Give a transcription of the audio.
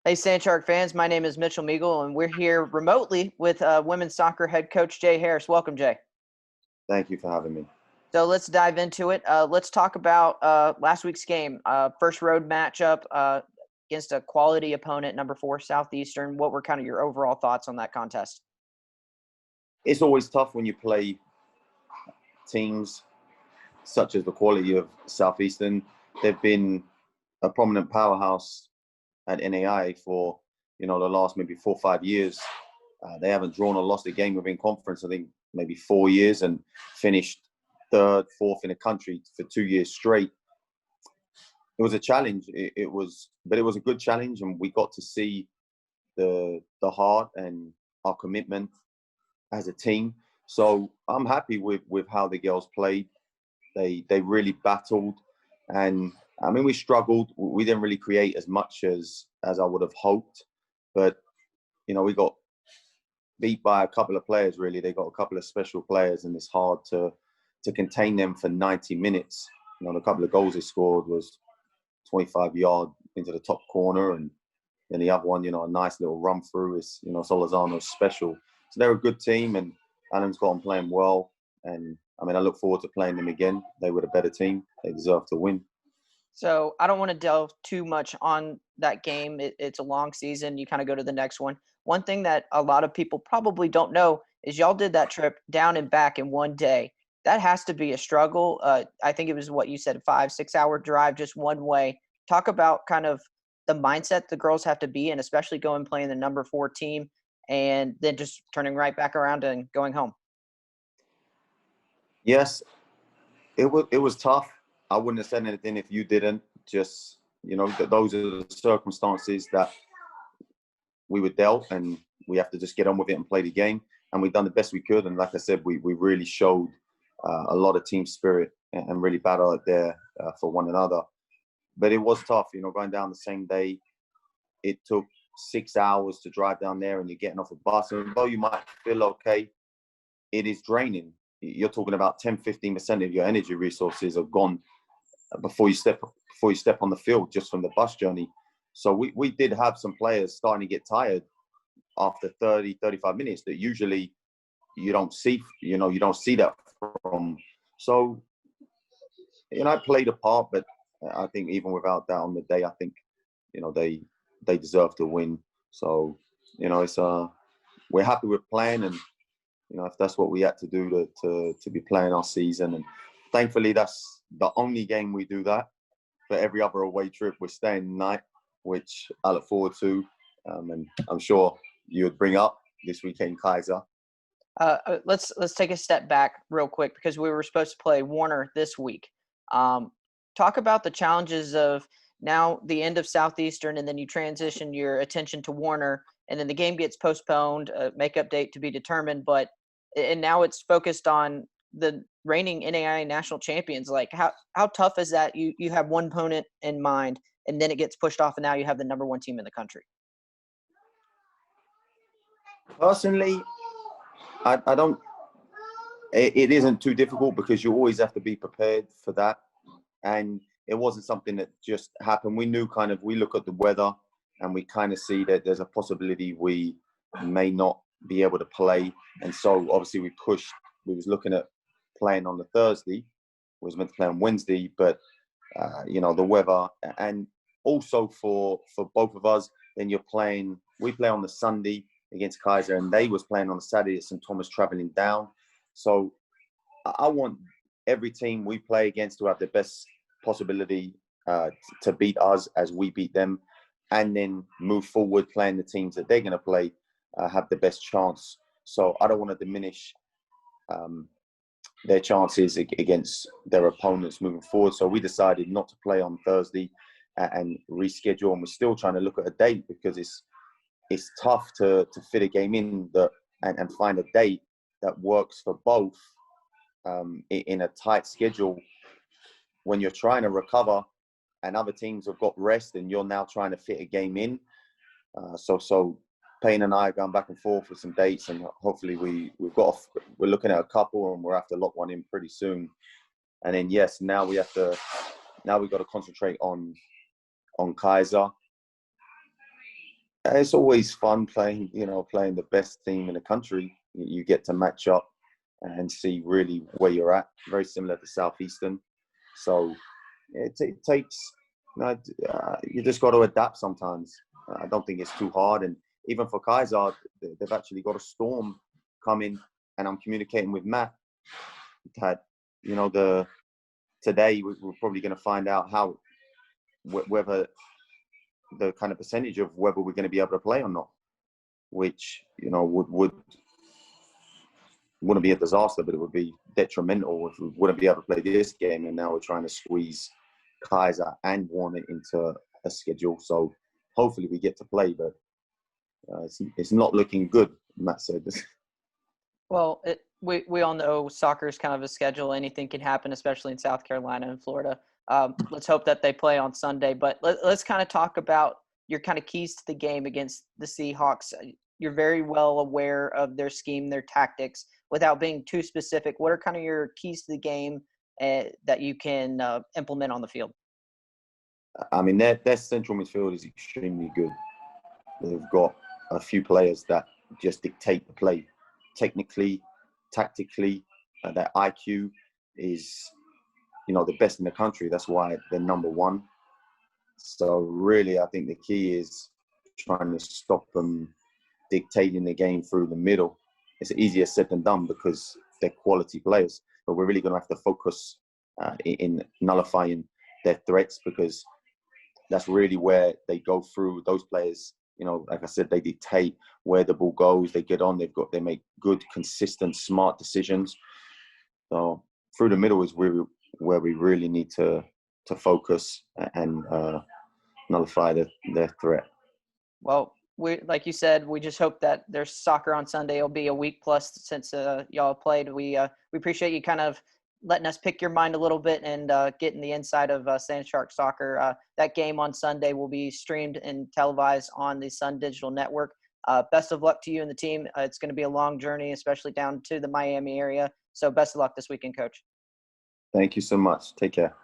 Hey, Sand Shark fans, my name is Mitchell Meagle, and we're here remotely with women's soccer head coach Jay Harris. Welcome, Jay. Thank you for having me. So let's dive into it. Let's talk about last week's game, first road matchup against a quality opponent, number 4 Southeastern. What were kind of your overall thoughts on that contest? It's always tough when you play teams such as the quality of Southeastern. They've been a prominent powerhouse at NAI for the last maybe 4 or 5 years. They haven't drawn or lost a game within conference, I think maybe 4 years, and finished third, fourth in the country for 2 years straight. It was a challenge. But it was a good challenge, and we got to see the heart and our commitment as a team. So I'm happy with how the girls played. They really battled, and I mean we struggled. We didn't really create as much as I would have hoped, but we got beat by a couple of players. Really, they got a couple of special players, and it's hard to contain them for 90 minutes. The couple of goals they scored was 25 yard into the top corner, and then the other one, a nice little run through is Solazano's special. So they're a good team, and Alan's got them playing well. And I mean, I look forward to playing them again. They were the better team. They deserve to win. So I don't want to delve too much on that game. It's a long season. You kind of go to the next one. One thing that a lot of people probably don't know is y'all did that trip down and back in one day. That has to be a struggle. I think it was what you said, 5-6 hour drive just one way. Talk about kind of the mindset the girls have to be in, especially going playing the number 4 team and then just turning right back around and going home. Yes, it was tough. I wouldn't have said anything if you didn't. Just those are the circumstances that we were dealt, and we have to just get on with it and play the game. And we've done the best we could. And like I said, we really showed a lot of team spirit and really battled there for one another. But it was tough, going down the same day. It took 6 hours to drive down there, and you're getting off a bus. And although you might feel okay, it is draining. You're talking about 10-15% of your energy resources are gone before you step on the field just from the bus journey. So we did have some players starting to get tired after 30-35 minutes that usually you don't see that from. So I played a part, but I think even without that on the day, I think they deserve to win. So it's we're happy with playing, and if that's what we had to do to be playing our season. And thankfully that's the only game we do that. For every other away trip we're staying the night, which I look forward to, and I'm sure you would bring up this weekend, Keiser. Let's take a step back real quick because we were supposed to play Warner this week. Talk about the challenges of now the end of Southeastern, and then you transition your attention to Warner, and then the game gets postponed, makeup date to be determined, and now it's focused on the reigning NAIA national champions. Like how tough is that? You have one opponent in mind, and then it gets pushed off, and now you have the number 1 team in the country. Personally, I don't. It isn't too difficult because you always have to be prepared for that, and it wasn't something that just happened. We knew we look at the weather, and we kind of see that there's a possibility we may not be able to play, and so obviously we pushed. We was looking at playing on the Thursday. We was meant to play on Wednesday, but the weather, and also for both of us, then we play on the Sunday against Keiser, and they was playing on the Saturday at St. Thomas, traveling down. So I want every team we play against to have the best possibility to beat us as we beat them, and then move forward playing the teams that they're going to play, have the best chance. So I don't want to diminish their chances against their opponents moving forward. So we decided not to play on Thursday and reschedule, and we're still trying to look at a date because it's tough to fit a game in and find a date that works for both in a tight schedule when you're trying to recover and other teams have got rest and you're now trying to fit a game in. So Payne and I are going back and forth with some dates, and hopefully we're looking at a couple, and we'll have to lock one in pretty soon. And then now we've got to concentrate on Keiser. It's always fun playing, playing the best team in the country. You get to match up and see really where you're at. Very similar to Southeastern. So it takes, you just got to adapt sometimes. I don't think it's too hard. And even for Keiser, they've actually got a storm coming, and I'm communicating with Matt that, today we're probably going to find out whether the kind of percentage of whether we're going to be able to play or not, which, wouldn't be a disaster, but it would be detrimental if we wouldn't be able to play this game. And now we're trying to squeeze Keiser and Warner into a schedule. So hopefully we get to play, but it's not looking good, Matt said. Well, we all know soccer is kind of a schedule. Anything can happen, especially in South Carolina and Florida. Let's hope that they play on Sunday. But let's kind of talk about your kind of keys to the game against the Seahawks. You're very well aware of their scheme, their tactics. Without being too specific, what are kind of your keys to the game that you can implement on the field? I mean, their central midfield is extremely good. They've got a few players that just dictate the play. Technically, tactically, their IQ is, the best in the country. That's why they're number one. So really, I think the key is trying to stop them dictating the game through the middle. It's easier said than done because they're quality players, but we're really going to have to focus in nullifying their threats, because that's really where they go through. Those players, like I said, they dictate where the ball goes. They get on. They make good, consistent, smart decisions. So through the middle is where we really need to focus and nullify their threat. Well, like you said, we just hope that there's soccer on Sunday. It'll be a week plus since y'all played. We appreciate you kind of letting us pick your mind a little bit and getting the inside of Sand Shark Soccer. That game on Sunday will be streamed and televised on the Sun Digital Network. Best of luck to you and the team. It's going to be a long journey, especially down to the Miami area. So best of luck this weekend, Coach. Thank you so much. Take care.